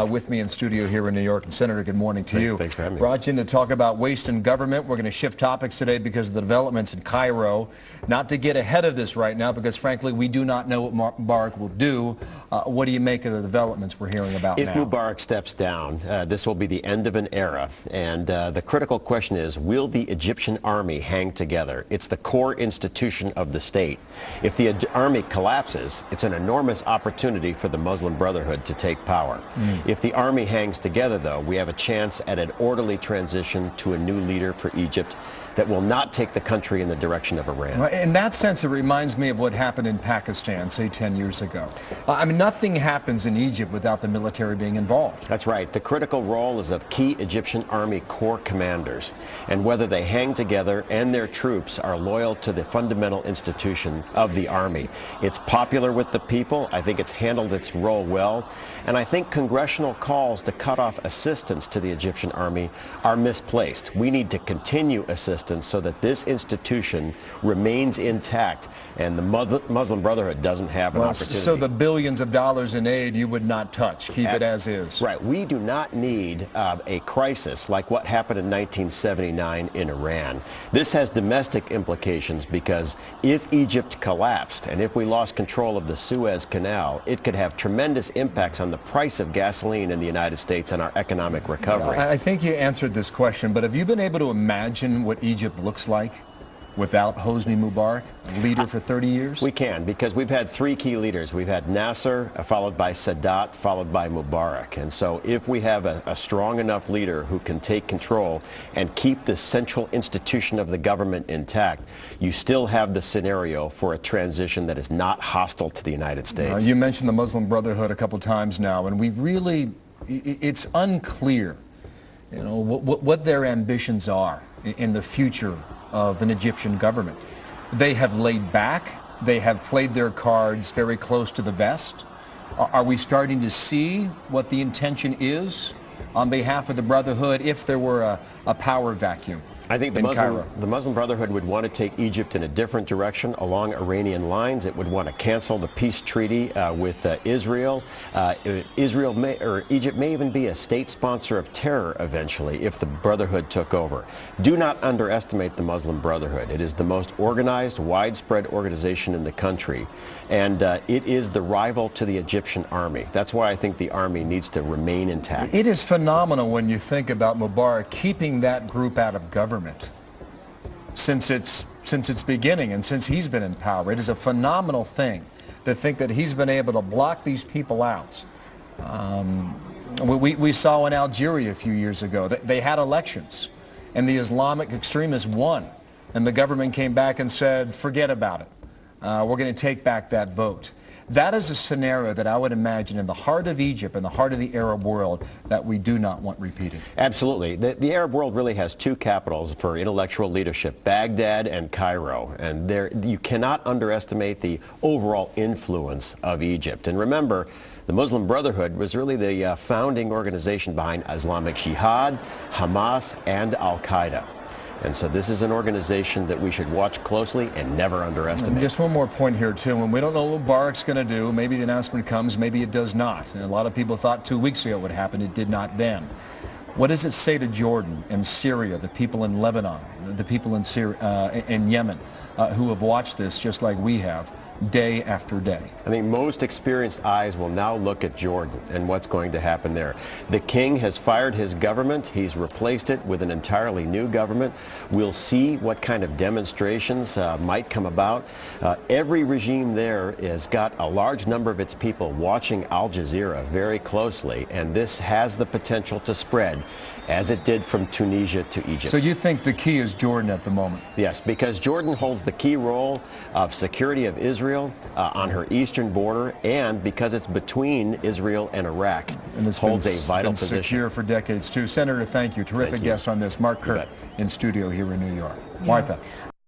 with me in studio here in New York. And Senator, good morning to you. Thanks for having me. Brought you in to talk about waste in government. We're going to shift topics today because of the developments in Cairo. Not to get ahead of this right now, because frankly, we do not know what Mubarak will do. What do you make of the developments we're hearing about now? If Mubarak steps down, this will be the end of an era. And the critical question is, will the Egyptian army hang together? It's the core institution of the state. If the army collapses, it's an enormous opportunity for the Muslim Brotherhood to take power. If the army hangs together, though, we have a chance at an orderly transition to a new leader for Egypt that will not take the country in the direction of Iran. Well, in that sense, it reminds me of what happened in Pakistan, say 10 years ago. I mean, nothing happens in Egypt without the military being involved. That's right. The critical role is of key Egyptian army corps commanders, and whether they hang together and their troops are loyal to the fundamental institution of the army. It's popular with the people. I think it's handled its role well, and I think congressional calls to cut off assistance to the Egyptian army are misplaced. We need to continue assistance so that this institution remains intact and the Muslim Brotherhood doesn't have an opportunity. So the billions of dollars in aid you would not touch, keep it as is. Right. We do not need a crisis like what happened in 1979 in Iran. This has domestic implications because if Egypt collapsed and if we lost control of the Suez Canal, it could have tremendous impacts on the price of gasoline in the United States and our economic recovery. I think you answered this question, but have you been able to imagine what Egypt looks like without Hosni Mubarak, leader for 30 years? We can, because we've had three key leaders. We've had Nasser, followed by Sadat, followed by Mubarak. And so if we have a strong enough leader who can take control and keep the central institution of the government intact, you still have the scenario for a transition that is not hostile to the United States. You mentioned the Muslim Brotherhood a couple times now, and it's unclear, what their ambitions are in the future of an Egyptian government. They have laid back. They have played their cards very close to the vest. Are we starting to see what the intention is on behalf of the Brotherhood if there were a power vacuum? I think the Muslim Brotherhood would want to take Egypt in a different direction along Iranian lines. It would want to cancel the peace treaty with Israel. Egypt may even be a state sponsor of terror eventually if the Brotherhood took over. Do not underestimate the Muslim Brotherhood. It is the most organized, widespread organization in the country, and it is the rival to the Egyptian army. That's why I think the army needs to remain intact. It is phenomenal when you think about Mubarak keeping that group out of government since its beginning and since he's been in power. It is a phenomenal thing to think that he's been able to block these people out. We saw in Algeria a few years ago that they had elections and the Islamic extremists won, and the government came back and said, forget about it. We're going to take back that vote. That is a scenario that I would imagine in the heart of Egypt, in the heart of the Arab world, that we do not want repeated. Absolutely. The Arab world really has two capitals for intellectual leadership, Baghdad and Cairo. And you cannot underestimate the overall influence of Egypt. And remember, the Muslim Brotherhood was really the founding organization behind Islamic Jihad, Hamas, and Al-Qaeda. And so this is an organization that we should watch closely and never underestimate. Just one more point here, too. When we don't know what Mubarak's going to do, maybe the announcement comes, maybe it does not. And a lot of people thought 2 weeks ago it would happen. It did not then. What does it say to Jordan and Syria, the people in Lebanon, the people in Yemen, who have watched this just like we have, day after day? I think most experienced eyes will now look at Jordan and what's going to happen there. The king has fired his government. He's replaced it with an entirely new government. We'll see what kind of demonstrations might come about. Every regime there has got a large number of its people watching Al Jazeera very closely, and this has the potential to spread as it did from Tunisia to Egypt. So you think the key is Jordan at the moment? Yes, because Jordan holds the key role of security of Israel on her eastern border, and because it's between Israel and Iraq, and it holds a vital position. Secure for decades, too. Senator, thank you. Terrific guest on this. Mark Kirk in studio here in New York. Martha.